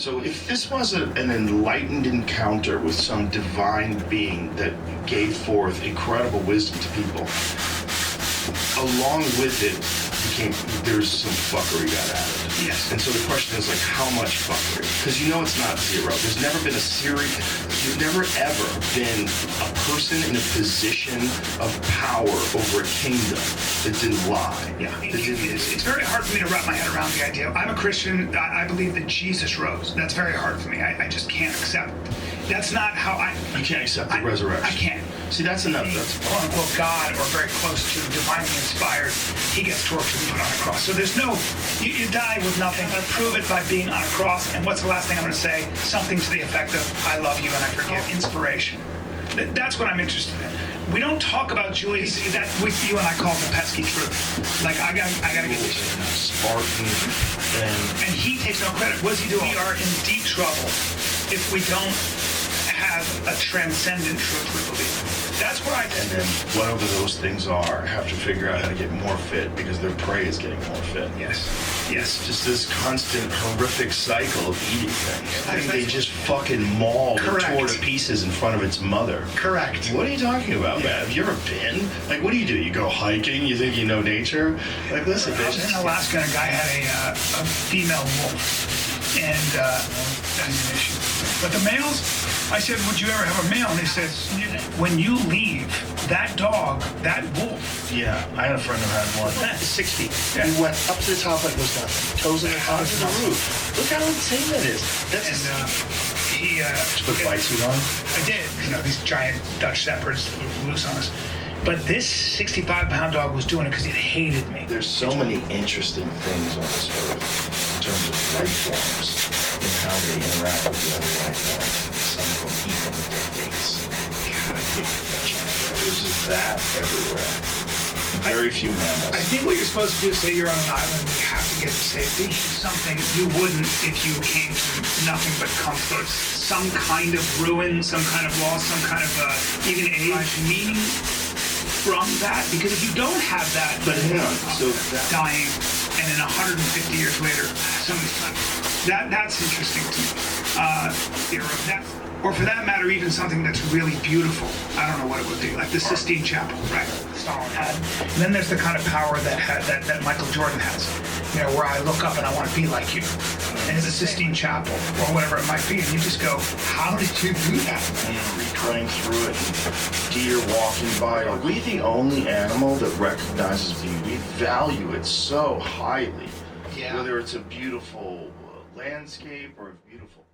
So if this was an enlightened encounter with some divine being that gave forth incredible wisdom to people, along with it there's some fuckery got added. Yes. And so the question is, like, how much fuckery? Because you know it's not zero. There's never been you've never ever been a person in a position of power over a kingdom that didn't lie. Yeah. It's very hard for me to wrap my head around the idea. I'm a Christian. I believe that Jesus rose. That's very hard for me. I just can't accept. That's not how You can't accept the resurrection. I can't. See, that's enough. That's quote unquote God, or very close to divinely inspired. He gets tortured and put on a cross. So there's no, you die with nothing. I'm going to prove it by being on a cross. And what's the last thing I'm going to say? Something to the effect of, I love you and I forgive. Inspiration. That's what I'm interested in. We don't talk about Julius. That with you and I call it the pesky truth. Like I gotta get this shit. Spartan and he takes no credit. What's he doing? We are in deep trouble if we don't have a transcendent truth we believe. That's what I think. And then whatever those things are, have to figure out how to get more fit because their prey is getting more fit. Yes. Yes. Just this constant horrific cycle of eating things. I mean, they just fucking mauled and tore to pieces in front of its mother. Correct. What are you talking about, man? Have you ever been? Like, what do? You go hiking? You think you know nature? Like, listen, I was in Alaska and a guy had a female wolf. And that's an issue. But the males, I said, would you ever have a male? And he says, when you leave, that dog, that wolf. Yeah, I had a friend who had one. 6 feet. Yeah. He went up to the top like it was nothing. Toes in the top to the roof. Look how insane that is. That's he put bite suit on? I did. You know, these giant Dutch Shepherds loose on us. But this 65-pound dog was doing it because it hated me. There's so many interesting things on this earth in terms of life forms and how they interact with the other life forms. Some of them eat them with their face. God, I think there's just that everywhere. Very few mammals. I think what you're supposed to do is say you're on an island and you have to get to safety. Something you wouldn't if you came to nothing but comfort. Some kind of ruin, some kind of loss, some kind of even age, meaning from that. Because if you don't have that, but hang on, so dying, and then 150 years later, somebody's not. That's interesting to me. Or for that matter, even something that's really beautiful. I don't know what it would be, like the Sistine Chapel, right? Stalin had. And then there's the kind of power that Michael Jordan has, you know, where I look up and I want to be like you. And it's a Sistine Chapel, or whatever it might be, and you just go, how did you do that? Recurring through it, deer walking by. Like, we're the only animal that recognizes beauty. We value it so highly. Yeah. Whether it's a beautiful landscape or a beautiful